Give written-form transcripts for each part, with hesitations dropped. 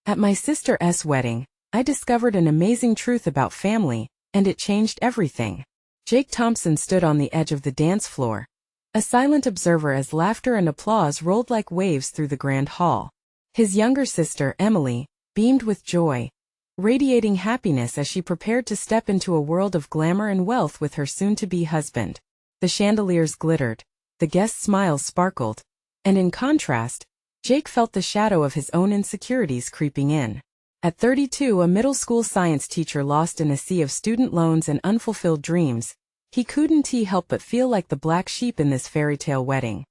At my sister's wedding, I discovered an amazing truth about family, and it changed everything. Jake Thompson stood on the edge of the dance floor, a silent observer as laughter and applause rolled like waves through the grand hall. His younger sister, Emily, beamed with joy, radiating happiness as she prepared to step into a world of glamour and wealth with her soon-to-be husband. The chandeliers glittered, the guests' smiles sparkled, and in contrast, Jake felt the shadow of his own insecurities creeping in. At 32, a middle school science teacher lost in a sea of student loans and unfulfilled dreams, he couldn't help but feel like the black sheep in this fairy tale wedding.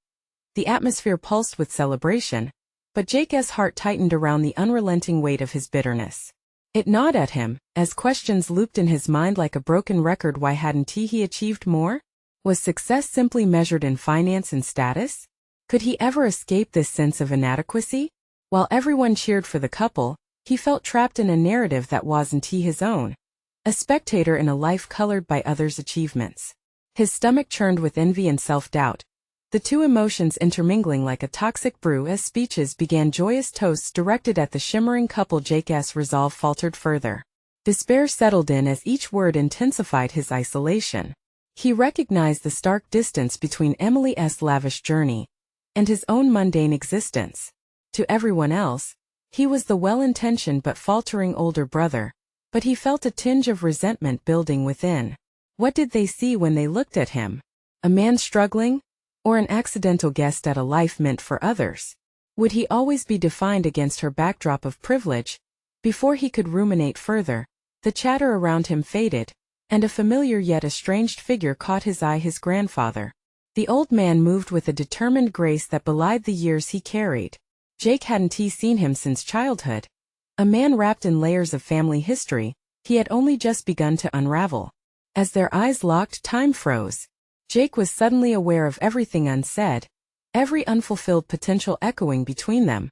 The atmosphere pulsed with celebration, but Jake's heart tightened around the unrelenting weight of his bitterness. It gnawed at him, as questions looped in his mind like a broken record. Why hadn't he achieved more? Was success simply measured in finance and status? Could he ever escape this sense of inadequacy? While everyone cheered for the couple, he felt trapped in a narrative that wasn't his own. A spectator in a life colored by others' achievements. His stomach churned with envy and self-doubt, the two emotions intermingling like a toxic brew as speeches began joyous toasts directed at the shimmering couple. Jake's resolve faltered further. Despair settled in as each word intensified his isolation. He recognized the stark distance between Emily's lavish journey and his own mundane existence. To everyone else, he was the well-intentioned but faltering older brother, but he felt a tinge of resentment building within. What did they see when they looked at him? A man struggling? Or an accidental guest at a life meant for others? Would he always be defined against her backdrop of privilege? Before he could ruminate further, the chatter around him faded, and a familiar yet estranged figure caught his eye: his grandfather. The old man moved with a determined grace that belied the years he carried. Jake hadn't seen him since childhood. A man wrapped in layers of family history, he had only just begun to unravel. As their eyes locked, time froze. Jake was suddenly aware of everything unsaid, every unfulfilled potential echoing between them.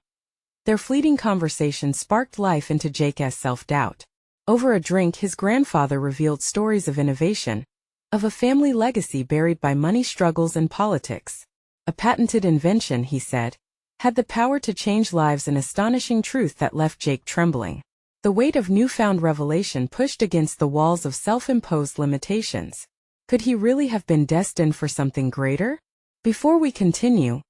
Their fleeting conversation sparked life into Jake's self-doubt. Over a drink, his grandfather revealed stories of innovation, of a family legacy buried by money struggles and politics. A patented invention, he said, had the power to change lives, an astonishing truth that left Jake trembling. The weight of newfound revelation pushed against the walls of self-imposed limitations. Could he really have been destined for something greater? Before we continue,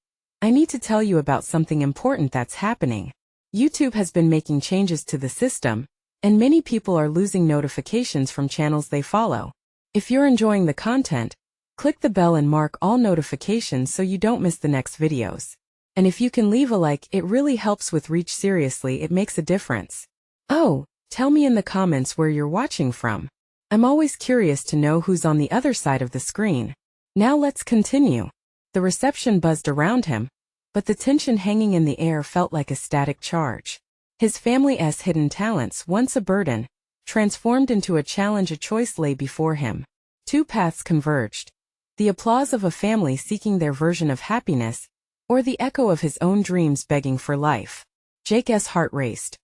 I need to tell you about something important that's happening. YouTube has been making changes to the system, and many people are losing notifications from channels they follow. If you're enjoying the content, click the bell and mark all notifications so you don't miss the next videos. And if you can leave a like, it really helps with reach. Seriously, it makes a difference. Oh, tell me in the comments where you're watching from. I'm always curious to know who's on the other side of the screen. Now let's continue. The reception buzzed around him, but the tension hanging in the air felt like a static charge. His family's hidden talents, once a burden, transformed into a challenge. A choice lay before him. Two paths converged: the applause of a family seeking their version of happiness, or the echo of his own dreams begging for life. Jake's heart raced.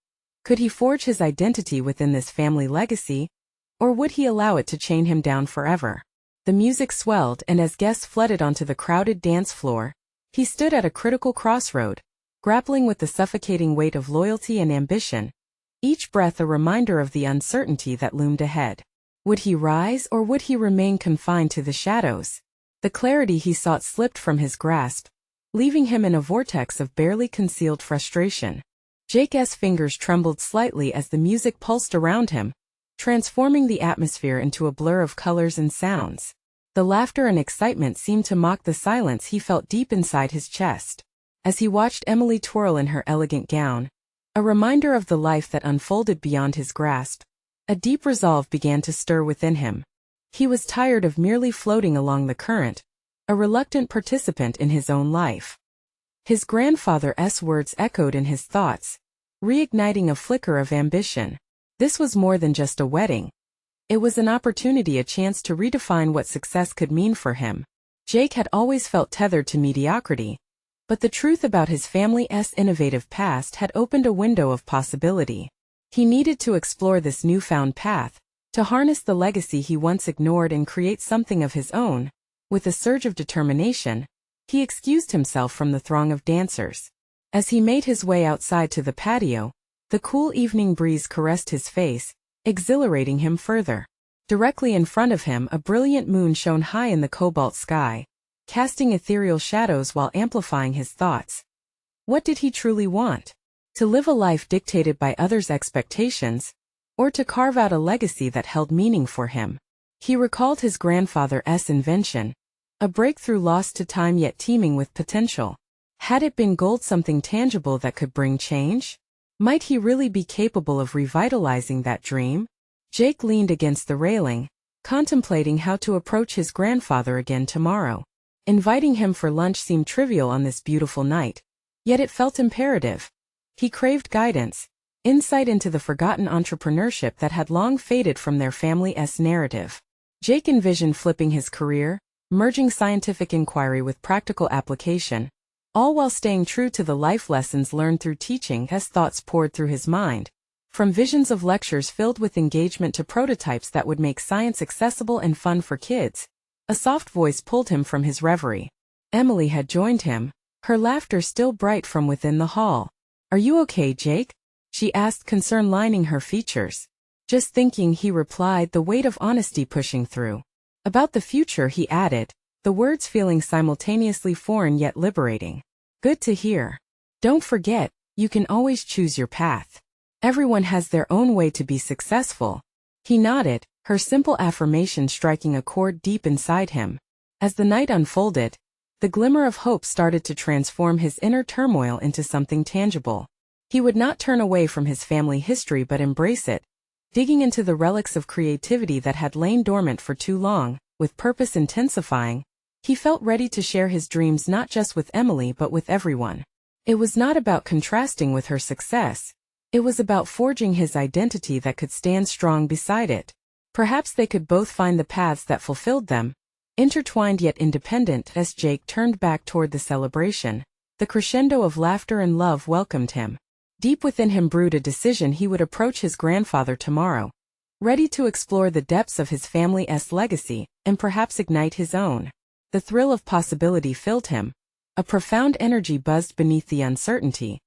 Could he forge his identity within this family legacy, or would he allow it to chain him down forever? The music swelled, and as guests flooded onto the crowded dance floor, he stood at a critical crossroad, grappling with the suffocating weight of loyalty and ambition, each breath a reminder of the uncertainty that loomed ahead. Would he rise, or would he remain confined to the shadows? The clarity he sought slipped from his grasp, leaving him in a vortex of barely concealed frustration. Jake's fingers trembled slightly as the music pulsed around him, transforming the atmosphere into a blur of colors and sounds. The laughter and excitement seemed to mock the silence he felt deep inside his chest. As he watched Emily twirl in her elegant gown, a reminder of the life that unfolded beyond his grasp, a deep resolve began to stir within him. He was tired of merely floating along the current, a reluctant participant in his own life. His grandfather's words echoed in his thoughts, reigniting a flicker of ambition. This was more than just a wedding. It was an opportunity, a chance to redefine what success could mean for him. Jake had always felt tethered to mediocrity, but the truth about his family's innovative past had opened a window of possibility. He needed to explore this newfound path, to harness the legacy he once ignored and create something of his own. With a surge of determination, he excused himself from the throng of dancers. As he made his way outside to the patio, The cool evening breeze caressed his face, exhilarating him further. Directly in front of him, a brilliant moon shone high in the cobalt sky, casting ethereal shadows while amplifying his thoughts. What did he truly want? To live a life dictated by others' expectations, or to carve out a legacy that held meaning for him? He recalled his grandfather's invention, a breakthrough lost to time yet teeming with potential. Had it been gold, something tangible that could bring change? Might he really be capable of revitalizing that dream? Jake leaned against the railing, contemplating how to approach his grandfather again tomorrow. Inviting him for lunch seemed trivial on this beautiful night, yet it felt imperative. He craved guidance, insight into the forgotten entrepreneurship that had long faded from their family's narrative. Jake envisioned flipping his career, merging scientific inquiry with practical application, all while staying true to the life lessons learned through teaching. As thoughts poured through his mind, from visions of lectures filled with engagement to prototypes that would make science accessible and fun for kids, a soft voice pulled him from his reverie. Emily had joined him, her laughter still bright from within the hall. "Are you okay, Jake?" she asked, concern lining her features. "Just thinking," he replied, the weight of honesty pushing through. "About the future," he added, the words feeling simultaneously foreign yet liberating. "Good to hear. Don't forget, you can always choose your path. Everyone has their own way to be successful." He nodded, her simple affirmation striking a chord deep inside him. As the night unfolded, the glimmer of hope started to transform his inner turmoil into something tangible. He would not turn away from his family history but embrace it, digging into the relics of creativity that had lain dormant for too long. With purpose intensifying, he felt ready to share his dreams not just with Emily but with everyone. It was not about contrasting with her success. It was about forging his identity that could stand strong beside it. Perhaps they could both find the paths that fulfilled them, intertwined yet independent. As Jake turned back toward the celebration, the crescendo of laughter and love welcomed him. Deep within him brewed a decision: he would approach his grandfather tomorrow, ready to explore the depths of his family's legacy, and perhaps ignite his own. The thrill of possibility filled him. A profound energy buzzed beneath the uncertainty.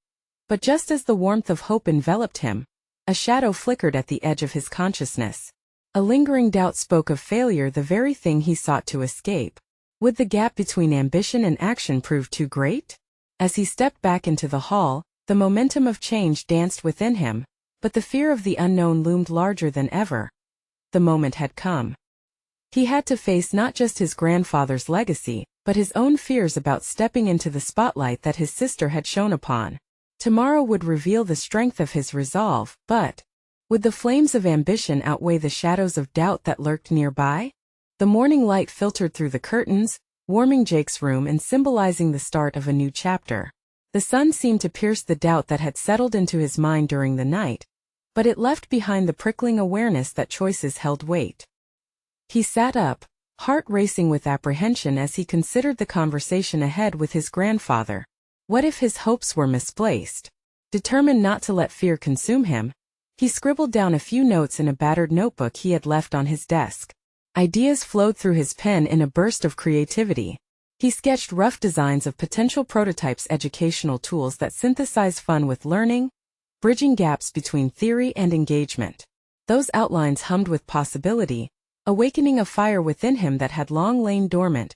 But just as the warmth of hope enveloped him, a shadow flickered at the edge of his consciousness. A lingering doubt spoke of failure, the very thing he sought to escape. Would the gap between ambition and action prove too great? As he stepped back into the hall, the momentum of change danced within him, but the fear of the unknown loomed larger than ever. The moment had come. He had to face not just his grandfather's legacy, but his own fears about stepping into the spotlight that his sister had shone upon. Tomorrow would reveal the strength of his resolve, but would the flames of ambition outweigh the shadows of doubt that lurked nearby? The morning light filtered through the curtains, warming Jake's room and symbolizing the start of a new chapter. The sun seemed to pierce the doubt that had settled into his mind during the night, but it left behind the prickling awareness that choices held weight. He sat up, heart racing with apprehension as he considered the conversation ahead with his grandfather. What if his hopes were misplaced? Determined not to let fear consume him, he scribbled down a few notes in a battered notebook he had left on his desk. Ideas flowed through his pen in a burst of creativity. He sketched rough designs of potential prototypes, educational tools that synthesize fun with learning, bridging gaps between theory and engagement. Those outlines hummed with possibility, awakening a fire within him that had long lain dormant.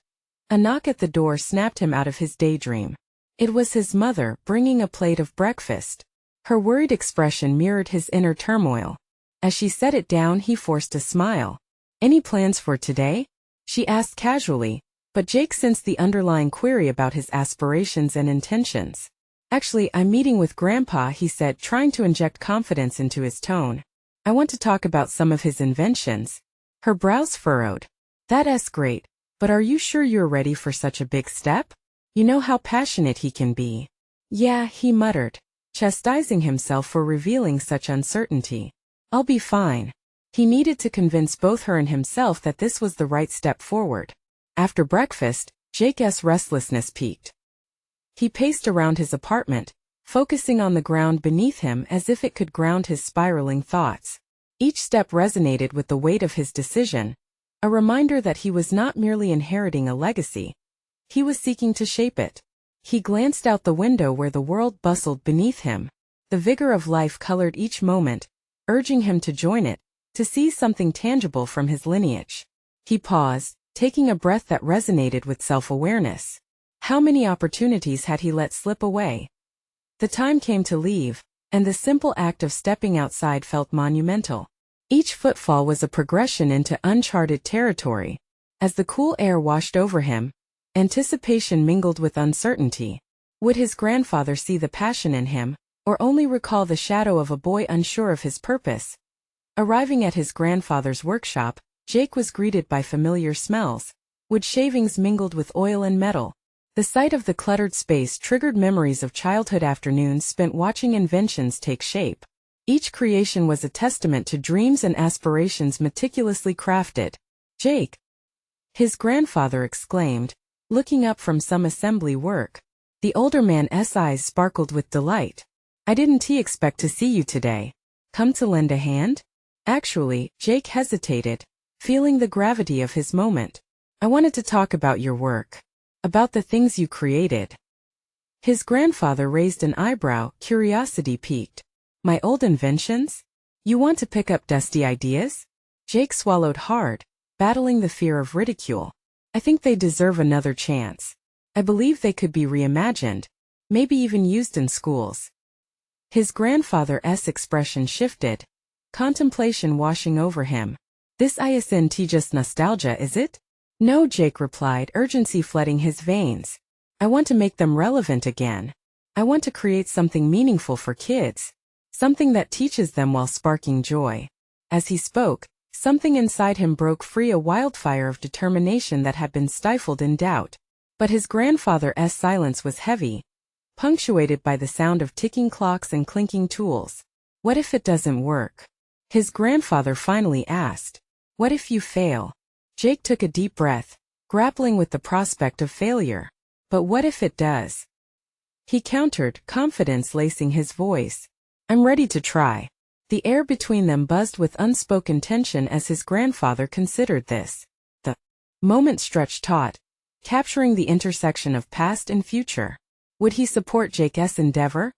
A knock at the door snapped him out of his daydream. It was his mother, bringing a plate of breakfast. Her worried expression mirrored his inner turmoil. As she set it down, he forced a smile. "Any plans for today?" she asked casually, but Jake sensed the underlying query about his aspirations and intentions. "Actually, I'm meeting with Grandpa," he said, trying to inject confidence into his tone. "I want to talk about some of his inventions." Her brows furrowed. "That's great, but are you sure you're ready for such a big step? You know how passionate he can be." "Yeah," he muttered, chastising himself for revealing such uncertainty. "I'll be fine." He needed to convince both her and himself that this was the right step forward. After breakfast, Jake's restlessness peaked. He paced around his apartment, focusing on the ground beneath him as if it could ground his spiraling thoughts. Each step resonated with the weight of his decision, a reminder that he was not merely inheriting a legacy. He was seeking to shape it. He glanced out the window where the world bustled beneath him. The vigor of life colored each moment, urging him to join it, to seize something tangible from his lineage. He paused, taking a breath that resonated with self-awareness. How many opportunities had he let slip away? The time came to leave, and the simple act of stepping outside felt monumental. Each footfall was a progression into uncharted territory. As the cool air washed over him, anticipation mingled with uncertainty. Would his grandfather see the passion in him, or only recall the shadow of a boy unsure of his purpose? Arriving at his grandfather's workshop, Jake was greeted by familiar smells. Wood shavings mingled with oil and metal. The sight of the cluttered space triggered memories of childhood afternoons spent watching inventions take shape. Each creation was a testament to dreams and aspirations meticulously crafted. "Jake!" his grandfather exclaimed, looking up from some assembly work. The older man's eyes sparkled with delight. "I didn't expect to see you today. Come to lend a hand?" Actually, Jake hesitated, feeling the gravity of his moment. "I wanted to talk about your work. About the things you created." His grandfather raised an eyebrow, curiosity piqued. "My old inventions? You want to pick up dusty ideas?" Jake swallowed hard, battling the fear of ridicule. "I think they deserve another chance. I believe they could be reimagined, maybe even used in schools." His grandfather's expression shifted, contemplation washing over him. "This isn't just nostalgia, is it?" "No," Jake replied, urgency flooding his veins. "I want to make them relevant again. I want to create something meaningful for kids. Something that teaches them while sparking joy." As he spoke, something inside him broke free, a wildfire of determination that had been stifled in doubt. But his grandfather's silence was heavy, punctuated by the sound of ticking clocks and clinking tools. "What if it doesn't work?" his grandfather finally asked. "What if you fail?" Jake took a deep breath, grappling with the prospect of failure. "But what if it does?" he countered, confidence lacing his voice. "I'm ready to try." The air between them buzzed with unspoken tension as his grandfather considered this. The moment stretched taut, capturing the intersection of past and future. Would he support Jake's endeavor?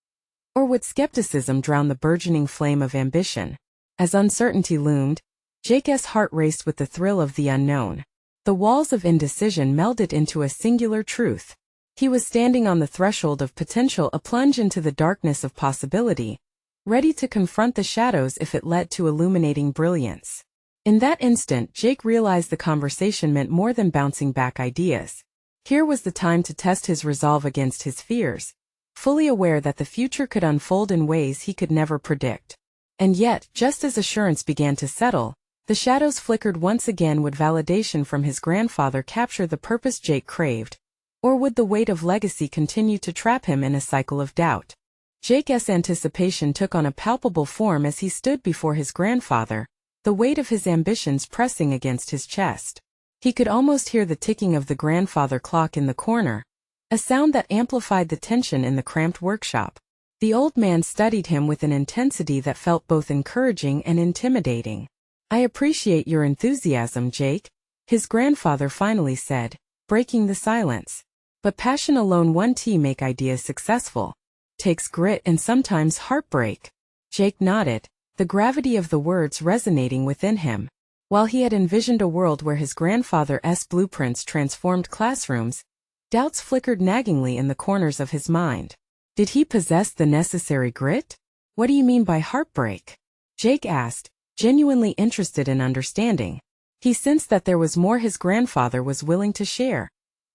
Or would skepticism drown the burgeoning flame of ambition? As uncertainty loomed, Jake's heart raced with the thrill of the unknown. The walls of indecision melded into a singular truth. He was standing on the threshold of potential, a plunge into the darkness of possibility, ready to confront the shadows if it led to illuminating brilliance. In that instant, Jake realized the conversation meant more than bouncing back ideas. Here was the time to test his resolve against his fears, fully aware that the future could unfold in ways he could never predict. And yet, just as assurance began to settle, the shadows flickered once again. Would validation from his grandfather capture the purpose Jake craved? Or would the weight of legacy continue to trap him in a cycle of doubt? Jake's anticipation took on a palpable form as he stood before his grandfather, the weight of his ambitions pressing against his chest. He could almost hear the ticking of the grandfather clock in the corner, a sound that amplified the tension in the cramped workshop. The old man studied him with an intensity that felt both encouraging and intimidating. "I appreciate your enthusiasm, Jake," his grandfather finally said, breaking the silence. "But passion alone won't make ideas successful. Takes grit and sometimes heartbreak." Jake nodded, the gravity of the words resonating within him. While he had envisioned a world where his grandfather's blueprints transformed classrooms, doubts flickered naggingly in the corners of his mind. Did he possess the necessary grit? "What do you mean by heartbreak?" Jake asked, genuinely interested in understanding. He sensed that there was more his grandfather was willing to share,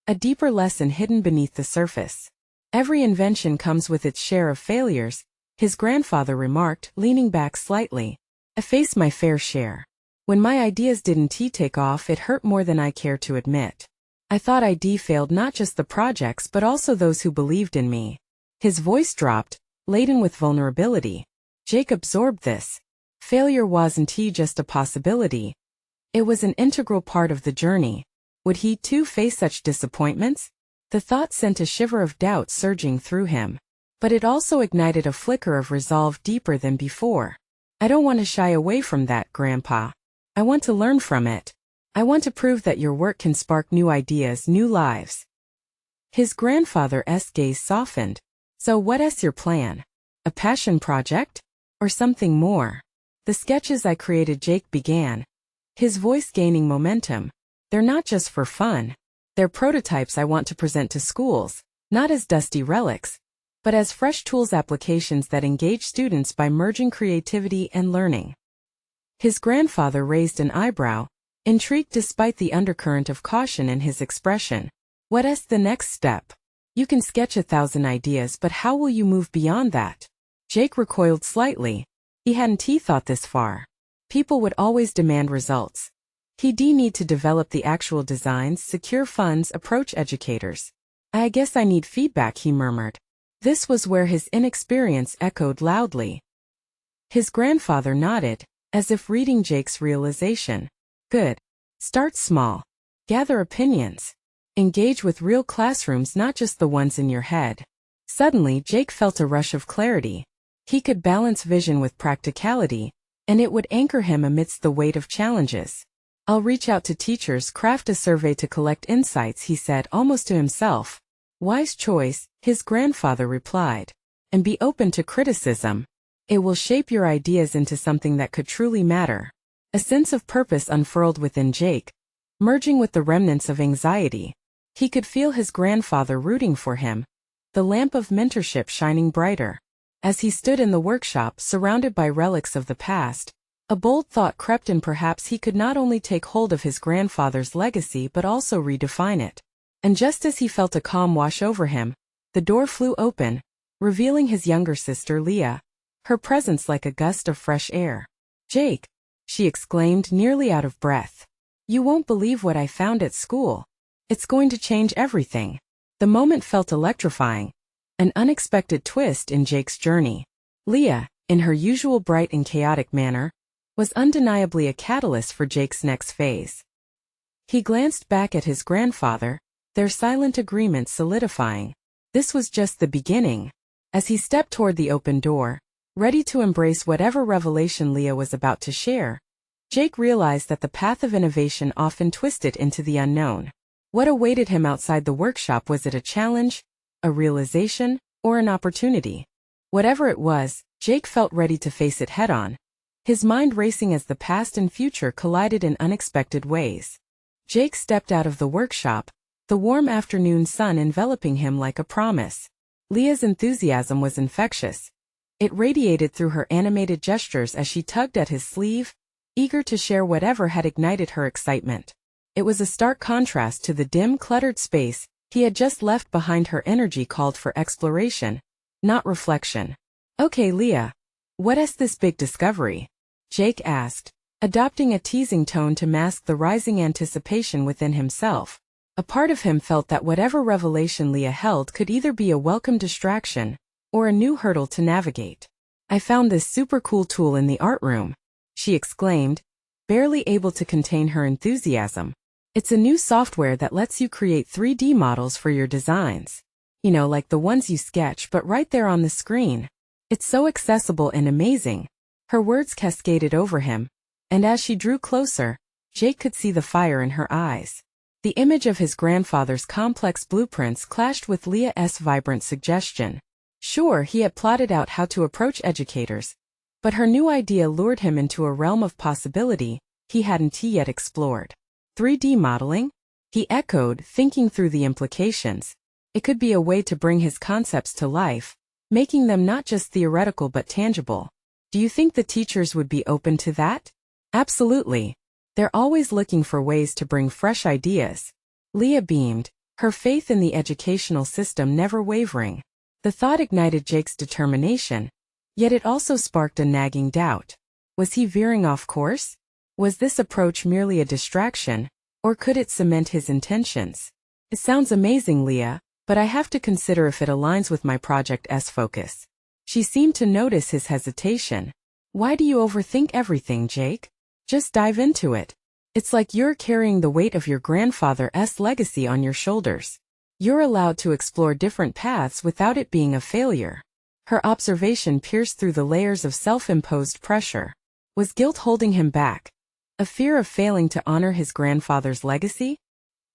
a deeper lesson hidden beneath the surface. "Every invention comes with its share of failures," his grandfather remarked, leaning back slightly. "I faced my fair share. When my ideas didn't take off, it hurt more than I care to admit. I thought I'd failed not just the projects but also those who believed in me." His voice dropped, laden with vulnerability. Jake absorbed this. Failure wasn't just a possibility. It was an integral part of the journey. Would he too face such disappointments? The thought sent a shiver of doubt surging through him. But it also ignited a flicker of resolve deeper than before. "I don't want to shy away from that, Grandpa. I want to learn from it. I want to prove that your work can spark new ideas, new lives." His grandfather's gaze softened. "So what's your plan?" A passion project? Or something more? The sketches I created, Jake began, his voice gaining momentum. They're not just for fun. They're prototypes I want to present to schools, not as dusty relics, but as fresh tools applications that engage students by merging creativity and learning. His grandfather raised an eyebrow, intrigued despite the undercurrent of caution in his expression. What's the next step? You can sketch 1,000 ideas, but how will you move beyond that? Jake recoiled slightly. He hadn't thought this far. People would always demand results. He'd need to develop the actual designs, secure funds, approach educators. I guess I need feedback, he murmured. This was where his inexperience echoed loudly. His grandfather nodded, as if reading Jake's realization. Good. Start small. Gather opinions. Engage with real classrooms, not just the ones in your head. Suddenly, Jake felt a rush of clarity. He could balance vision with practicality, and it would anchor him amidst the weight of challenges. I'll reach out to teachers, craft a survey to collect insights, he said, almost to himself. Wise choice, his grandfather replied. And be open to criticism. It will shape your ideas into something that could truly matter. A sense of purpose unfurled within Jake, merging with the remnants of anxiety. He could feel his grandfather rooting for him, the lamp of mentorship shining brighter. As he stood in the workshop, surrounded by relics of the past, a bold thought crept in. Perhaps he could not only take hold of his grandfather's legacy but also redefine it. And just as he felt a calm wash over him, the door flew open, revealing his younger sister Leah, her presence like a gust of fresh air. Jake, she exclaimed, nearly out of breath. You won't believe what I found at school. It's going to change everything. The moment felt electrifying, an unexpected twist in Jake's journey. Leah, in her usual bright and chaotic manner, was undeniably a catalyst for Jake's next phase. He glanced back at his grandfather, their silent agreement solidifying. This was just the beginning. As he stepped toward the open door, ready to embrace whatever revelation Leah was about to share, Jake realized that the path of innovation often twisted into the unknown. What awaited him outside the workshop? Was it a challenge, a realization, or an opportunity? Whatever it was, Jake felt ready to face it head-on, his mind racing as the past and future collided in unexpected ways. Jake stepped out of the workshop, the warm afternoon sun enveloping him like a promise. Leah's enthusiasm was infectious. It radiated through her animated gestures as she tugged at his sleeve, eager to share whatever had ignited her excitement. It was a stark contrast to the dim, cluttered space he had just left behind. Her energy called for exploration, not reflection. Okay, Leah, what's this big discovery? Jake asked, adopting a teasing tone to mask the rising anticipation within himself. A part of him felt that whatever revelation Leah held could either be a welcome distraction or a new hurdle to navigate. I found this super cool tool in the art room, she exclaimed, barely able to contain her enthusiasm. It's a new software that lets you create 3D models for your designs. You know, like the ones you sketch, but right there on the screen. It's so accessible and amazing. Her words cascaded over him, and as she drew closer, Jake could see the fire in her eyes. The image of his grandfather's complex blueprints clashed with Leah's vibrant suggestion. Sure, he had plotted out how to approach educators, but her new idea lured him into a realm of possibility he hadn't yet explored. 3D modeling? He echoed, thinking through the implications. It could be a way to bring his concepts to life, making them not just theoretical but tangible. Do you think the teachers would be open to that? Absolutely. They're always looking for ways to bring fresh ideas. Leah beamed, her faith in the educational system never wavering. The thought ignited Jake's determination, yet it also sparked a nagging doubt. Was he veering off course? Was this approach merely a distraction, or could it cement his intentions? It sounds amazing, Leah, but I have to consider if it aligns with my project's focus. She seemed to notice his hesitation. Why do you overthink everything, Jake? Just dive into it. It's like you're carrying the weight of your grandfather's legacy on your shoulders. You're allowed to explore different paths without it being a failure. Her observation pierced through the layers of self-imposed pressure. Was guilt holding him back? A fear of failing to honor his grandfather's legacy?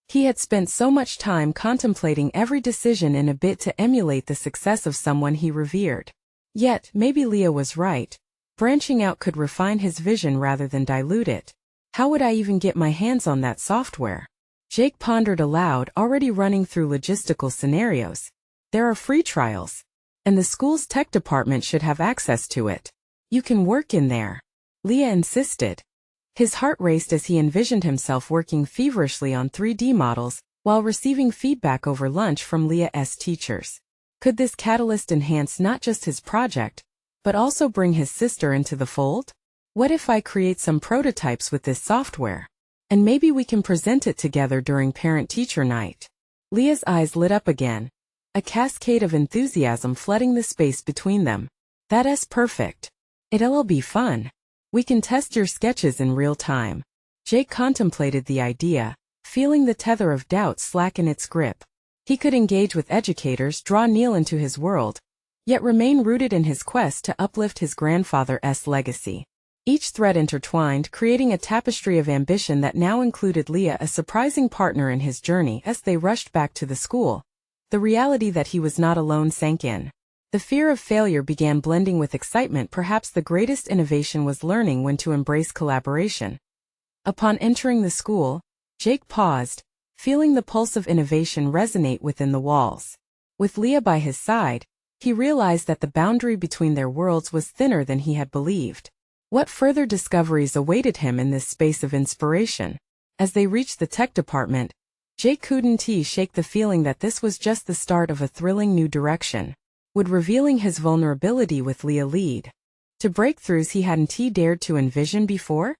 He had spent so much time contemplating every decision in a bid to emulate the success of someone he revered. Yet, maybe Leah was right. Branching out could refine his vision rather than dilute it. How would I even get my hands on that software? Jake pondered aloud, already running through logistical scenarios. There are free trials, and the school's tech department should have access to it. You can work in there, Leah insisted. His heart raced as he envisioned himself working feverishly on 3D models while receiving feedback over lunch from Leah's teachers. Could this catalyst enhance not just his project, but also bring his sister into the fold? What if I create some prototypes with this software? And maybe we can present it together during parent-teacher night. Leah's eyes lit up again, a cascade of enthusiasm flooding the space between them. That's perfect. It'll be fun. We can test your sketches in real time. Jake contemplated the idea, feeling the tether of doubt slacken its grip. He could engage with educators, draw Neil into his world, yet remain rooted in his quest to uplift his grandfather's legacy. Each thread intertwined, creating a tapestry of ambition that now included Leah, a surprising partner in his journey. As they rushed back to the school, the reality that he was not alone sank in. The fear of failure began blending with excitement. Perhaps the greatest innovation was learning when to embrace collaboration. Upon entering the school, Jake paused, feeling the pulse of innovation resonate within the walls. With Leah by his side, he realized that the boundary between their worlds was thinner than he had believed. What further discoveries awaited him in this space of inspiration? As they reached the tech department, Jake couldn't shake the feeling that this was just the start of a thrilling new direction. Would revealing his vulnerability with Leah lead to breakthroughs he hadn't dared to envision before?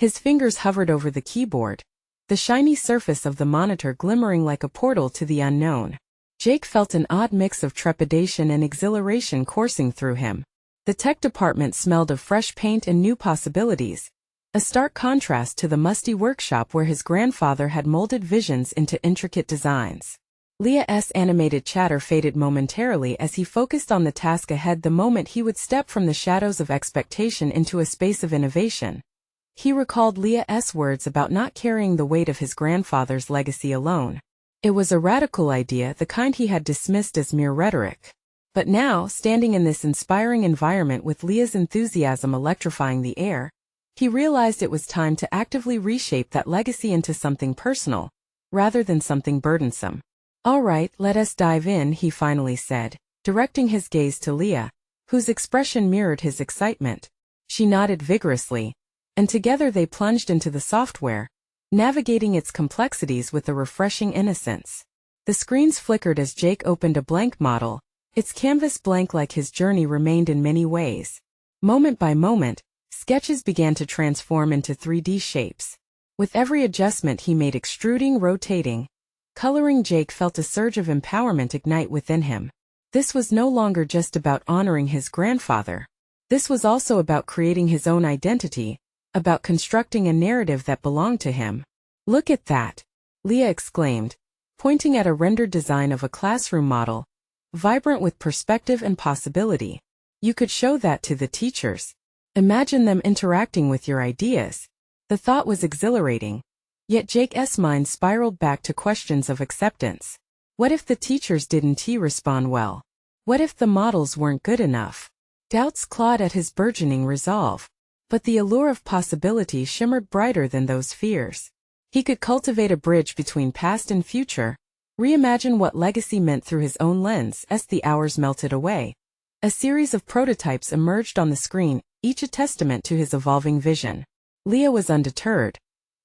His fingers hovered over the keyboard, the shiny surface of the monitor glimmering like a portal to the unknown. Jake felt an odd mix of trepidation and exhilaration coursing through him. The tech department smelled of fresh paint and new possibilities, a stark contrast to the musty workshop where his grandfather had molded visions into intricate designs. Leah's animated chatter faded momentarily as he focused on the task ahead. The moment he would step from the shadows of expectation into a space of innovation. He recalled Leah's words about not carrying the weight of his grandfather's legacy alone. It was a radical idea, the kind he had dismissed as mere rhetoric. But now, standing in this inspiring environment with Leah's enthusiasm electrifying the air, he realized it was time to actively reshape that legacy into something personal, rather than something burdensome. All right, let us dive in, he finally said, directing his gaze to Leah, whose expression mirrored his excitement. She nodded vigorously, and together they plunged into the software, navigating its complexities with a refreshing innocence. The screens flickered as Jake opened a blank model, its canvas blank like his journey remained in many ways. Moment by moment, sketches began to transform into 3D shapes. With every adjustment he made, extruding, rotating, coloring, Jake felt a surge of empowerment ignite within him. This was no longer just about honoring his grandfather. This was also about creating his own identity, about constructing a narrative that belonged to him. Look at that, Leah exclaimed, pointing at a rendered design of a classroom model, vibrant with perspective and possibility. You could show that to the teachers. Imagine them interacting with your ideas. The thought was exhilarating. Yet Jake's mind spiraled back to questions of acceptance. What if the teachers didn't respond well? What if the models weren't good enough? Doubts clawed at his burgeoning resolve. But the allure of possibility shimmered brighter than those fears. He could cultivate a bridge between past and future, reimagine what legacy meant through his own lens. As the hours melted away, a series of prototypes emerged on the screen, each a testament to his evolving vision. Leah was undeterred,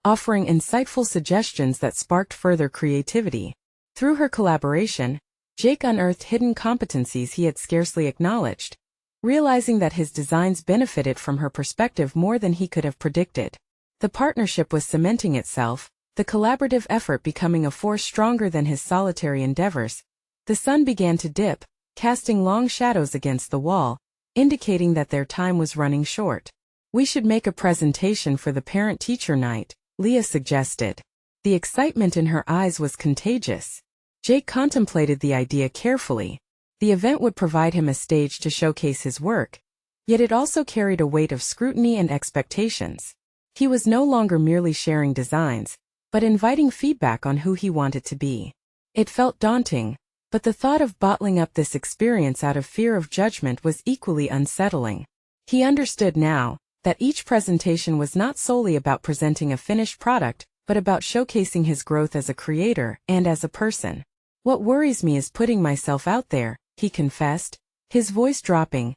offering insightful suggestions that sparked further creativity. Through her collaboration, Jake unearthed hidden competencies he had scarcely acknowledged, realizing that his designs benefited from her perspective more than he could have predicted. The partnership was cementing itself, the collaborative effort becoming a force stronger than his solitary endeavors. The sun began to dip, casting long shadows against the wall, indicating that their time was running short. We should make a presentation for the parent-teacher night, Leah suggested. The excitement in her eyes was contagious. Jake contemplated the idea carefully. The event would provide him a stage to showcase his work, yet it also carried a weight of scrutiny and expectations. He was no longer merely sharing designs, but inviting feedback on who he wanted to be. It felt daunting, But the thought of bottling up this experience out of fear of judgment was equally unsettling. He understood now that each presentation was not solely about presenting a finished product, but about showcasing his growth as a creator and as a person. "What worries me is putting myself out there," he confessed, his voice dropping.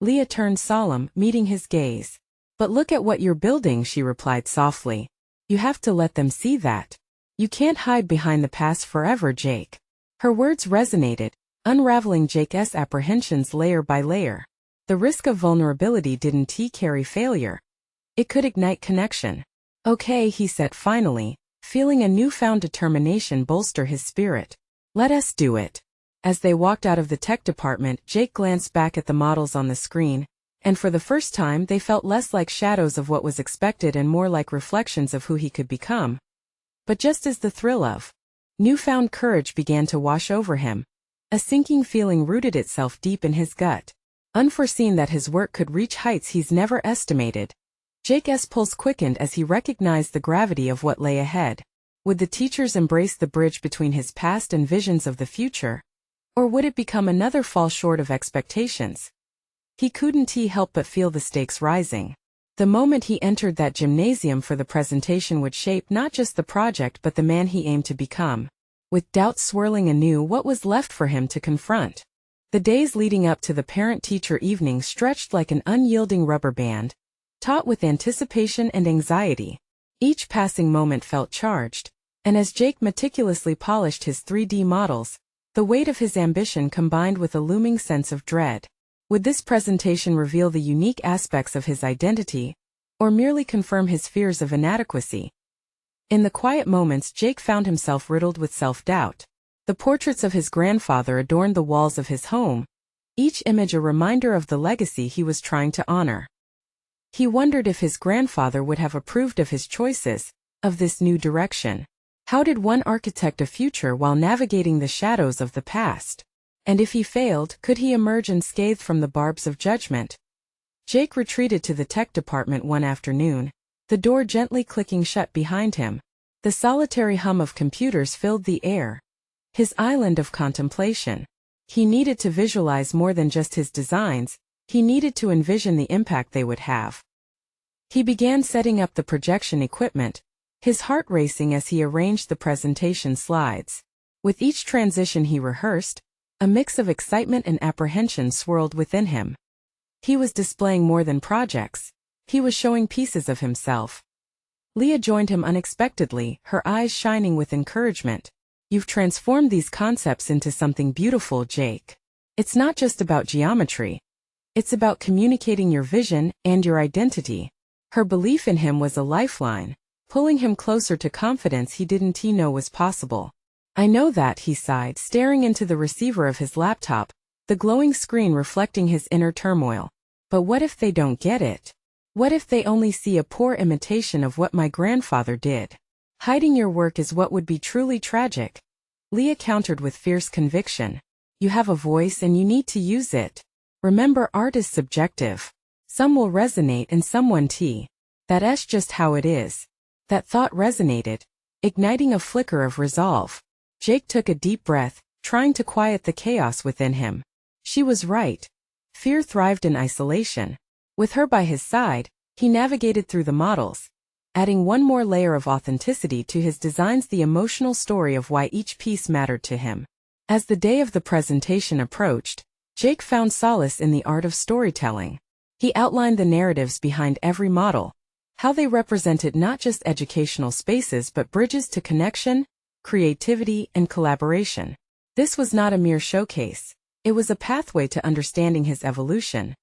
Leah turned solemn, meeting his gaze. "But look at what you're building," she replied softly. "You have to let them see that. You can't hide behind the past forever, Jake." Her words resonated, unraveling Jake's apprehensions layer by layer. The risk of vulnerability didn't carry failure. It could ignite connection. "Okay," he said finally, feeling a newfound determination bolster his spirit. "Let us do it." As they walked out of the tech department, Jake glanced back at the models on the screen, and for the first time they felt less like shadows of what was expected and more like reflections of who he could become. But just as the thrill of newfound courage began to wash over him, a sinking feeling rooted itself deep in his gut. Unforeseen that his work could reach heights he's never estimated. Jake's pulse quickened as he recognized the gravity of what lay ahead. Would the teachers embrace the bridge between his past and visions of the future? Or would it become another fall short of expectations? He couldn't help but feel the stakes rising. The moment he entered that gymnasium for the presentation would shape not just the project but the man he aimed to become. With doubts swirling anew, what was left for him to confront? The days leading up to the parent-teacher evening stretched like an unyielding rubber band, taut with anticipation and anxiety. Each passing moment felt charged, and as Jake meticulously polished his 3D models, the weight of his ambition combined with a looming sense of dread. Would this presentation reveal the unique aspects of his identity, or merely confirm his fears of inadequacy? In the quiet moments, Jake found himself riddled with self-doubt. The portraits of his grandfather adorned the walls of his home, each image a reminder of the legacy he was trying to honor. He wondered if his grandfather would have approved of his choices, of this new direction. How did one architect a future while navigating the shadows of the past? And if he failed, could he emerge unscathed from the barbs of judgment? Jake retreated to the tech department one afternoon, the door gently clicking shut behind him. The solitary hum of computers filled the air. His island of contemplation. He needed to visualize more than just his designs, he needed to envision the impact they would have. He began setting up the projection equipment, his heart racing as he arranged the presentation slides. With each transition he rehearsed, a mix of excitement and apprehension swirled within him. He was displaying more than projects. He was showing pieces of himself. Leah joined him unexpectedly, her eyes shining with encouragement. "You've transformed these concepts into something beautiful, Jake. It's not just about geometry. It's about communicating your vision and your identity." Her belief in him was a lifeline, pulling him closer to confidence he didn't know was possible. "I know that," he sighed, staring into the receiver of his laptop, the glowing screen reflecting his inner turmoil. "But what if they don't get it? What if they only see a poor imitation of what my grandfather did? Hiding your work is what would be truly tragic." Leah countered with fierce conviction. "You have a voice and you need to use it. Remember, art is subjective. Some will resonate and some won't. That's just how it is." That thought resonated, igniting a flicker of resolve. Jake took a deep breath, trying to quiet the chaos within him. She was right. Fear thrived in isolation. With her by his side, he navigated through the models, adding one more layer of authenticity to his designs, the emotional story of why each piece mattered to him. As the day of the presentation approached, Jake found solace in the art of storytelling. He outlined the narratives behind every model, how they represented not just educational spaces but bridges to connection, creativity, and collaboration. This was not a mere showcase. It was a pathway to understanding his evolution.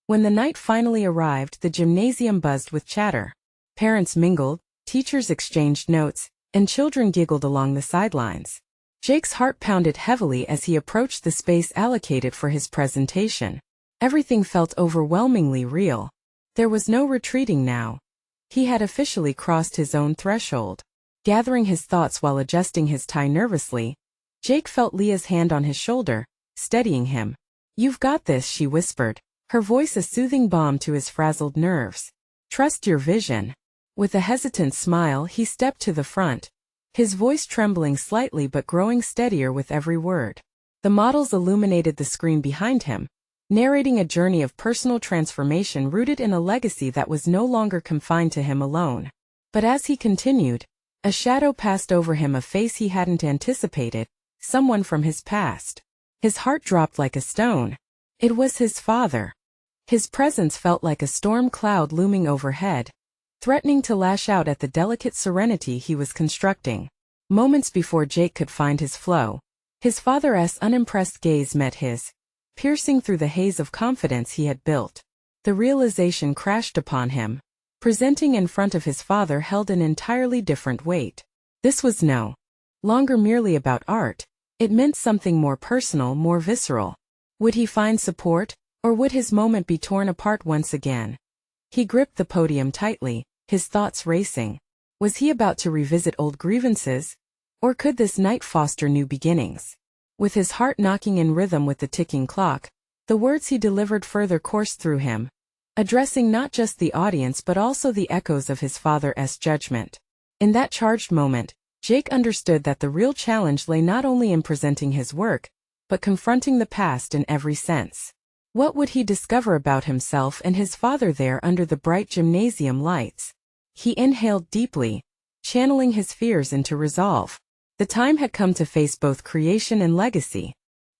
When the night finally arrived, the gymnasium buzzed with chatter. Parents mingled, teachers exchanged notes, and children giggled along the sidelines. Jake's heart pounded heavily as he approached the space allocated for his presentation. Everything felt overwhelmingly real. There was no retreating now. He had officially crossed his own threshold. Gathering his thoughts while adjusting his tie nervously, Jake felt Leah's hand on his shoulder, steadying him. "You've got this," she whispered, her voice a soothing balm to his frazzled nerves. "Trust your vision." With a hesitant smile, he stepped to the front, his voice trembling slightly but growing steadier with every word. The models illuminated the screen behind him, narrating a journey of personal transformation rooted in a legacy that was no longer confined to him alone. But as he continued, a shadow passed over him, a face he hadn't anticipated, someone from his past. His heart dropped like a stone. It was his father. His presence felt like a storm cloud looming overhead, threatening to lash out at the delicate serenity he was constructing. Moments before Jake could find his flow, his father's unimpressed gaze met his, piercing through the haze of confidence he had built. The realization crashed upon him. Presenting in front of his father held an entirely different weight. This was no longer merely about art. It meant something more personal, more visceral. Would he find support, or would his moment be torn apart once again? He gripped the podium tightly, his thoughts racing. Was he about to revisit old grievances? Or could this night foster new beginnings? With his heart knocking in rhythm with the ticking clock, the words he delivered further coursed through him, addressing not just the audience but also the echoes of his father's judgment. In that charged moment, Jake understood that the real challenge lay not only in presenting his work, but confronting the past in every sense. What would he discover about himself and his father there under the bright gymnasium lights? He inhaled deeply, channeling his fears into resolve. The time had come to face both creation and legacy.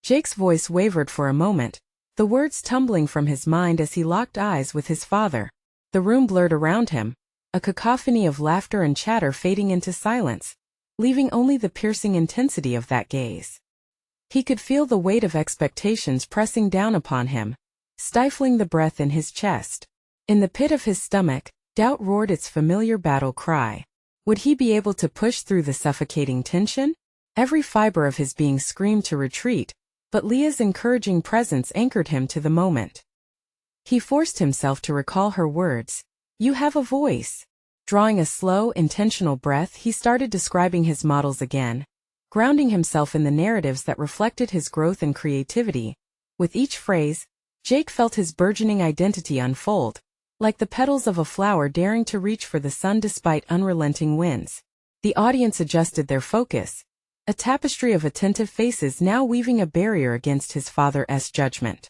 Jake's voice wavered for a moment, the words tumbling from his mind as he locked eyes with his father. The room blurred around him, a cacophony of laughter and chatter fading into silence, leaving only the piercing intensity of that gaze. He could feel the weight of expectations pressing down upon him, stifling the breath in his chest. In the pit of his stomach, doubt roared its familiar battle cry. Would he be able to push through the suffocating tension? Every fiber of his being screamed to retreat, but Leah's encouraging presence anchored him to the moment. He forced himself to recall her words. "You have a voice." Drawing a slow, intentional breath, he started describing his models again, grounding himself in the narratives that reflected his growth and creativity. With each phrase, Jake felt his burgeoning identity unfold, like the petals of a flower daring to reach for the sun despite unrelenting winds. The audience adjusted their focus, a tapestry of attentive faces now weaving a barrier against his father's judgment.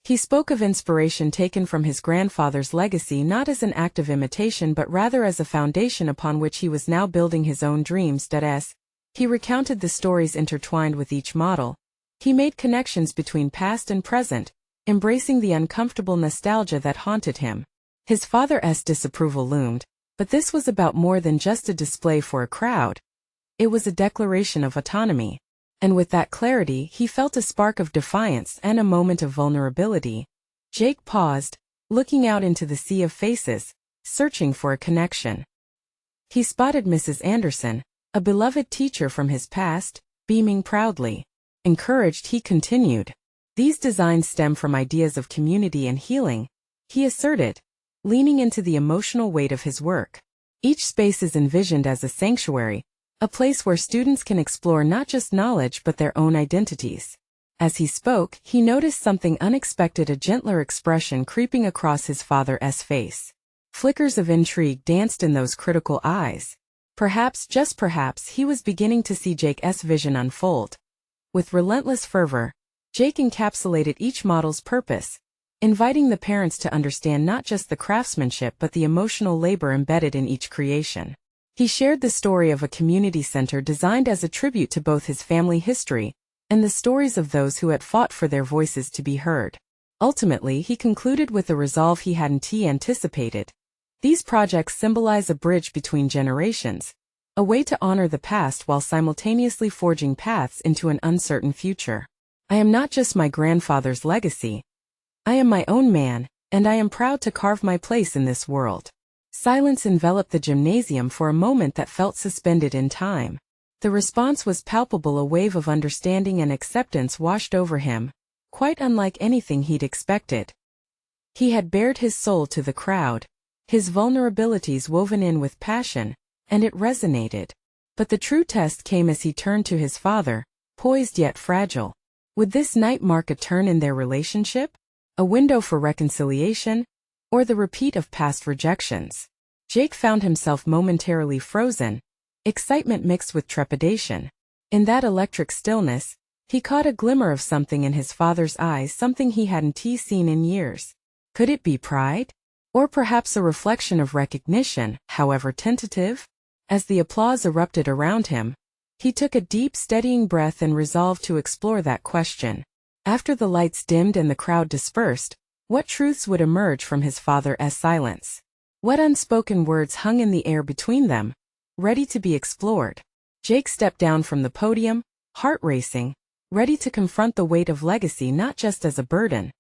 He spoke of inspiration taken from his grandfather's legacy not as an act of imitation but rather as a foundation upon which he was now building his own dreams. As he recounted the stories intertwined with each model, he made connections between past and present, embracing the uncomfortable nostalgia that haunted him. His father's disapproval loomed, but this was about more than just a display for a crowd. It was a declaration of autonomy. And with that clarity, he felt a spark of defiance and a moment of vulnerability. Jake paused, looking out into the sea of faces, searching for a connection. He spotted Mrs. Anderson, a beloved teacher from his past, beaming proudly. Encouraged, he continued. "These designs stem from ideas of community and healing," he asserted, leaning into the emotional weight of his work. "Each space is envisioned as a sanctuary, a place where students can explore not just knowledge but their own identities." As he spoke, he noticed something unexpected, a gentler expression creeping across his father's face. Flickers of intrigue danced in those critical eyes. Perhaps, just perhaps, he was beginning to see Jake's vision unfold. With relentless fervor, Jake encapsulated each model's purpose, inviting the parents to understand not just the craftsmanship but the emotional labor embedded in each creation. He shared the story of a community center designed as a tribute to both his family history and the stories of those who had fought for their voices to be heard. Ultimately, he concluded with a resolve he hadn't anticipated. These projects symbolize a bridge between generations, a way to honor the past while simultaneously forging paths into an uncertain future. "I am not just my grandfather's legacy. I am my own man, and I am proud to carve my place in this world." Silence enveloped the gymnasium for a moment that felt suspended in time. The response was palpable, a wave of understanding and acceptance washed over him, quite unlike anything he'd expected. He had bared his soul to the crowd, his vulnerabilities woven in with passion, and it resonated. But the true test came as he turned to his father, poised yet fragile. Would this night mark a turn in their relationship? A window for reconciliation? Or the repeat of past rejections? Jake found himself momentarily frozen, excitement mixed with trepidation. In that electric stillness, He caught a glimmer of something in his father's eyes, something he hadn't seen in years. Could it be pride? Or perhaps a reflection of recognition, however tentative? As the applause erupted around him, he took a deep, steadying breath and resolved to explore that question. After the lights dimmed and the crowd dispersed, what truths would emerge from his father's silence? What unspoken words hung in the air between them, ready to be explored? Jake stepped down from the podium, heart racing, ready to confront the weight of legacy not just as a burden,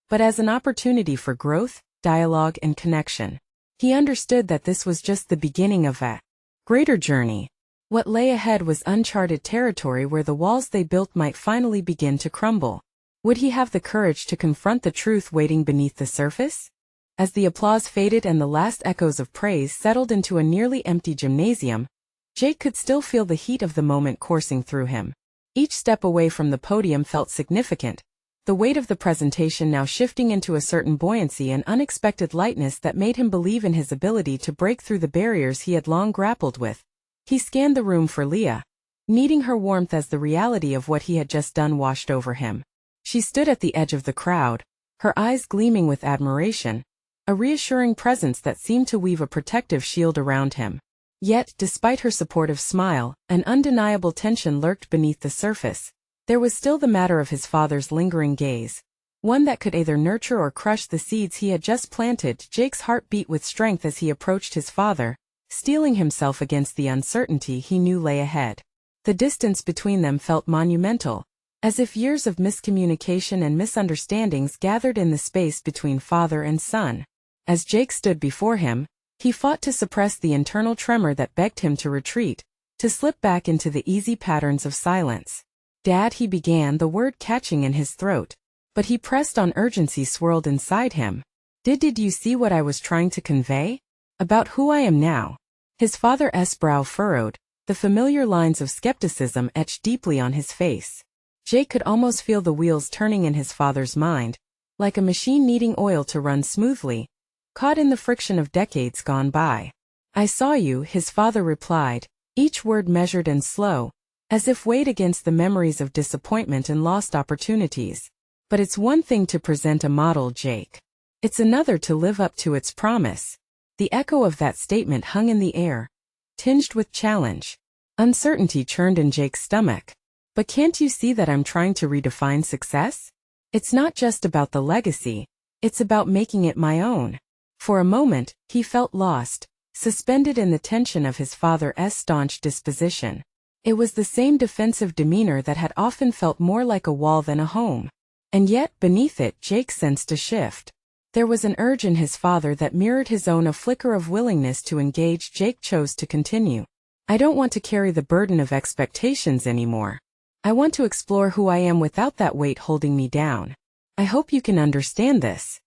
but as an opportunity for growth, dialogue, and connection. He understood that this was just the beginning of a greater journey. What lay ahead was uncharted territory where the walls they built might finally begin to crumble. Would he have the courage to confront the truth waiting beneath the surface? As the applause faded and the last echoes of praise settled into a nearly empty gymnasium, Jake could still feel the heat of the moment coursing through him. Each step away from the podium felt significant, the weight of the presentation now shifting into a certain buoyancy and unexpected lightness that made him believe in his ability to break through the barriers he had long grappled with. He scanned the room for Leah, needing her warmth as the reality of what he had just done washed over him. She stood at the edge of the crowd, her eyes gleaming with admiration, a reassuring presence that seemed to weave a protective shield around him. Yet, despite her supportive smile, an undeniable tension lurked beneath the surface. There was still the matter of his father's lingering gaze, one that could either nurture or crush the seeds he had just planted. Jake's heart beat with strength as he approached his father, steeling himself against the uncertainty he knew lay ahead. The distance between them felt monumental, as if years of miscommunication and misunderstandings gathered in the space between father and son. As Jake stood before him, he fought to suppress the internal tremor that begged him to retreat, to slip back into the easy patterns of silence. "Dad," he began, the word catching in his throat, but he pressed on. Urgency swirled inside him. Did you see what I was trying to convey? About who I am now?" His father's brow furrowed, the familiar lines of skepticism etched deeply on his face. Jake could almost feel the wheels turning in his father's mind, like a machine needing oil to run smoothly, caught in the friction of decades gone by. "I saw you," his father replied, each word measured and slow, as if weighed against the memories of disappointment and lost opportunities. "But it's one thing to present a model, Jake. It's another to live up to its promise." The echo of that statement hung in the air, tinged with challenge. Uncertainty churned in Jake's stomach. "But can't you see that I'm trying to redefine success? It's not just about the legacy, it's about making it my own." For a moment, he felt lost, suspended in the tension of his father's staunch disposition. It was the same defensive demeanor that had often felt more like a wall than a home. And yet, beneath it, Jake sensed a shift. There was an urge in his father that mirrored his own, a flicker of willingness to engage. Jake chose to continue. "I don't want to carry the burden of expectations anymore. I want to explore who I am without that weight holding me down. I hope you can understand this."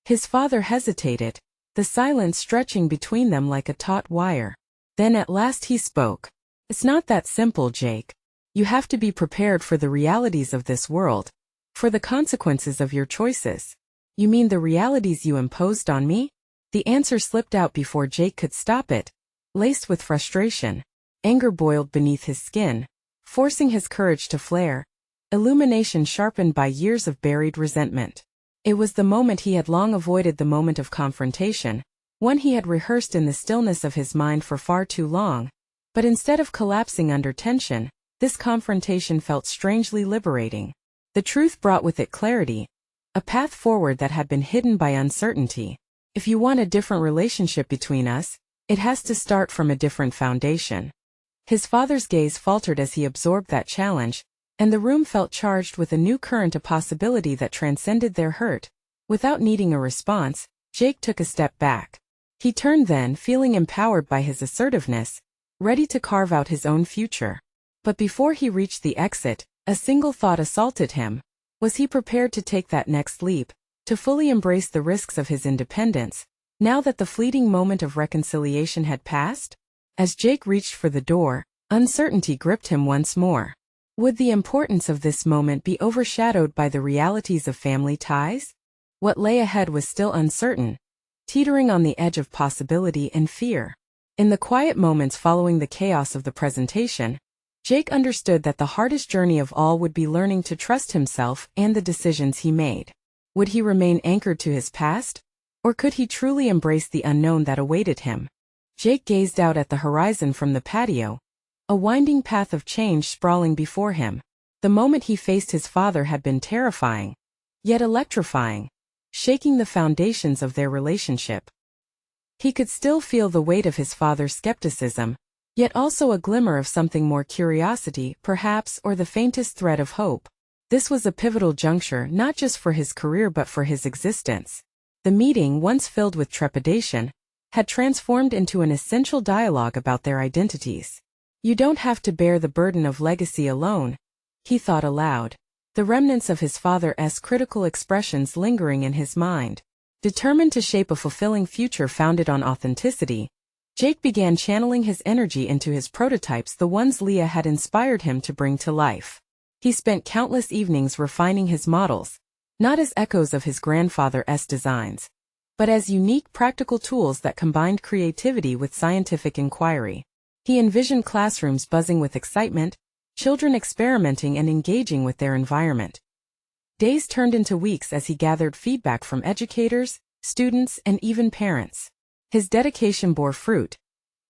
His father hesitated, the silence stretching between them like a taut wire. Then at last he spoke. "It's not that simple, Jake. You have to be prepared for the realities of this world, for the consequences of your choices." "You mean the realities you imposed on me?" The answer slipped out before Jake could stop it, laced with frustration. Anger boiled beneath his skin, forcing his courage to flare, illumination sharpened by years of buried resentment. It was the moment he had long avoided, the moment of confrontation, one he had rehearsed in the stillness of his mind for far too long. But instead of collapsing under tension, this confrontation felt strangely liberating. The truth brought with it clarity, a path forward that had been hidden by uncertainty. "If you want a different relationship between us, it has to start from a different foundation." His father's gaze faltered as he absorbed that challenge, and the room felt charged with a new current, a possibility that transcended their hurt. Without needing a response, Jake took a step back. He turned then, feeling empowered by his assertiveness, ready to carve out his own future. But before he reached the exit, a single thought assaulted him. Was he prepared to take that next leap, to fully embrace the risks of his independence, now that the fleeting moment of reconciliation had passed? As Jake reached for the door, uncertainty gripped him once more. Would the importance of this moment be overshadowed by the realities of family ties? What lay ahead was still uncertain, teetering on the edge of possibility and fear. In the quiet moments following the chaos of the presentation, Jake understood that the hardest journey of all would be learning to trust himself and the decisions he made. Would he remain anchored to his past? Or could he truly embrace the unknown that awaited him? Jake gazed out at the horizon from the patio, a winding path of change sprawling before him. The moment he faced his father had been terrifying, yet electrifying, shaking the foundations of their relationship. He could still feel the weight of his father's skepticism, yet also a glimmer of something more: curiosity, perhaps, or the faintest thread of hope. This was a pivotal juncture not just for his career but for his existence. The meeting, once filled with trepidation, had transformed into an essential dialogue about their identities. "You don't have to bear the burden of legacy alone," he thought aloud, the remnants of his father's critical expressions lingering in his mind. Determined to shape a fulfilling future founded on authenticity, Jake began channeling his energy into his prototypes, the ones Leah had inspired him to bring to life. He spent countless evenings refining his models, not as echoes of his grandfather's designs, but as unique practical tools that combined creativity with scientific inquiry. He envisioned classrooms buzzing with excitement, children experimenting and engaging with their environment. Days turned into weeks as he gathered feedback from educators, students, and even parents. His dedication bore fruit.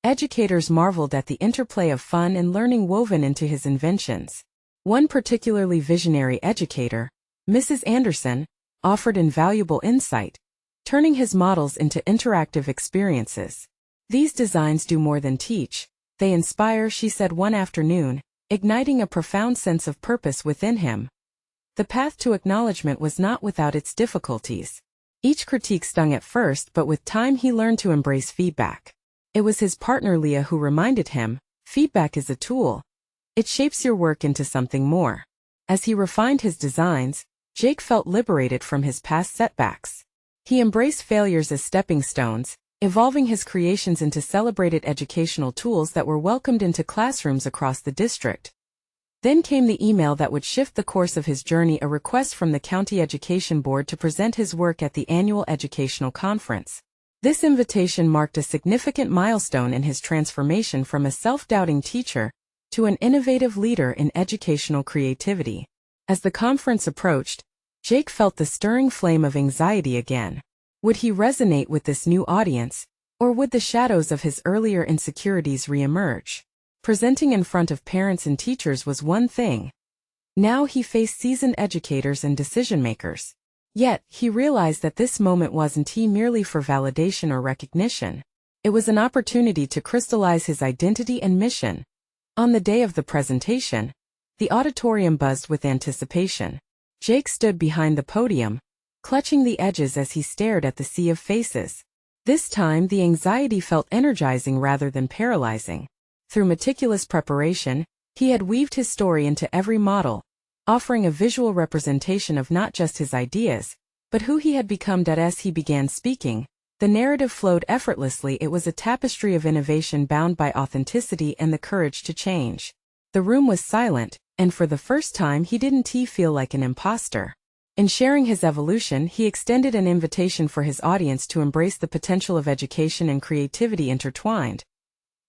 Educators marveled at the interplay of fun and learning woven into his inventions. One particularly visionary educator, Mrs. Anderson, offered invaluable insight, turning his models into interactive experiences. "These designs do more than teach, they inspire," she said one afternoon, igniting a profound sense of purpose within him. The path to acknowledgement was not without its difficulties. Each critique stung at first, but with time he learned to embrace feedback. It was his partner Leah who reminded him, "Feedback is a tool. It shapes your work into something more." As he refined his designs, Jake felt liberated from his past setbacks. He embraced failures as stepping stones, evolving his creations into celebrated educational tools that were welcomed into classrooms across the district. Then came the email that would shift the course of his journey: a request from the county education board to present his work at the annual educational conference. This invitation marked a significant milestone in his transformation from a self-doubting teacher to an innovative leader in educational creativity. As the conference approached, Jake felt the stirring flame of anxiety again. Would he resonate with this new audience, or would the shadows of his earlier insecurities reemerge? Presenting in front of parents and teachers was one thing. Now he faced seasoned educators and decision-makers. Yet, he realized that this moment wasn't merely for validation or recognition. It was an opportunity to crystallize his identity and mission. On the day of the presentation, the auditorium buzzed with anticipation. Jake stood behind the podium, clutching the edges as he stared at the sea of faces. This time the anxiety felt energizing rather than paralyzing. Through meticulous preparation, he had weaved his story into every model, offering a visual representation of not just his ideas, but who he had become. As he began speaking, the narrative flowed effortlessly. It was a tapestry of innovation bound by authenticity and the courage to change. The room was silent, and for the first time he didn't feel like an imposter. In sharing his evolution, he extended an invitation for his audience to embrace the potential of education and creativity intertwined.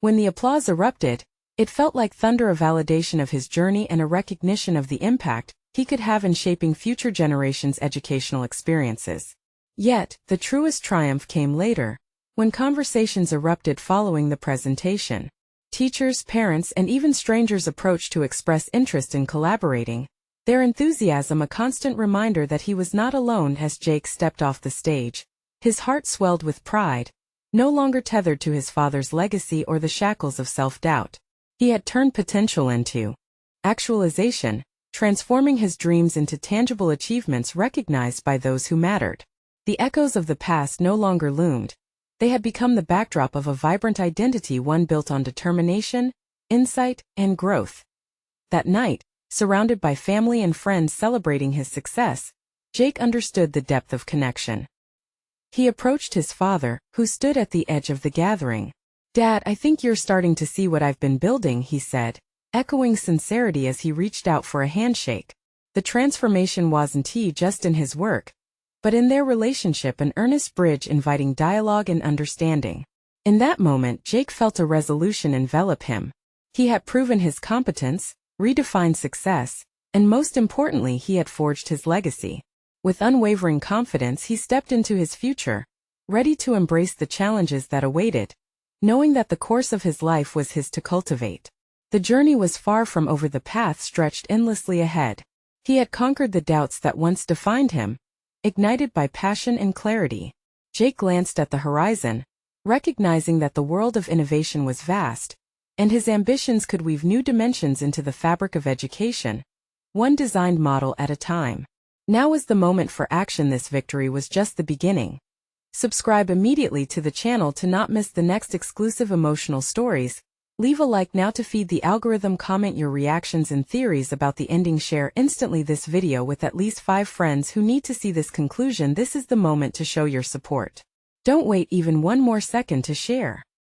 When the applause erupted, it felt like thunder, a validation of his journey and a recognition of the impact he could have in shaping future generations' educational experiences. Yet, the truest triumph came later, when conversations erupted following the presentation. Teachers, parents, and even strangers approached to express interest in collaborating, their enthusiasm a constant reminder that he was not alone. As Jake stepped off the stage, his heart swelled with pride. No longer tethered to his father's legacy or the shackles of self-doubt, he had turned potential into actualization, transforming his dreams into tangible achievements recognized by those who mattered. The echoes of the past no longer loomed. They had become the backdrop of a vibrant identity, one built on determination, insight, and growth. That night, surrounded by family and friends celebrating his success, Jake understood the depth of connection. He approached his father, who stood at the edge of the gathering. "Dad, I think you're starting to see what I've been building," he said, echoing sincerity as he reached out for a handshake. The transformation wasn't just in his work, but in their relationship, an earnest bridge inviting dialogue and understanding. In that moment, Jake felt a resolution envelop him. He had proven his competence, redefined success, and most importantly, he had forged his legacy. With unwavering confidence, he stepped into his future, ready to embrace the challenges that awaited, knowing that the course of his life was his to cultivate. The journey was far from over, the path stretched endlessly ahead. He had conquered the doubts that once defined him, ignited by passion and clarity. Jake glanced at the horizon, recognizing that the world of innovation was vast, and his ambitions could weave new dimensions into the fabric of education, one designed model at a time. Now was the moment for action. This victory was just the beginning. Subscribe immediately to the channel to not miss the next exclusive emotional stories. Leave a like now to feed the algorithm. Comment your reactions and theories about the ending. Share instantly this video with at least 5 friends who need to see this conclusion. This is the moment to show your support. Don't wait even one more second to share.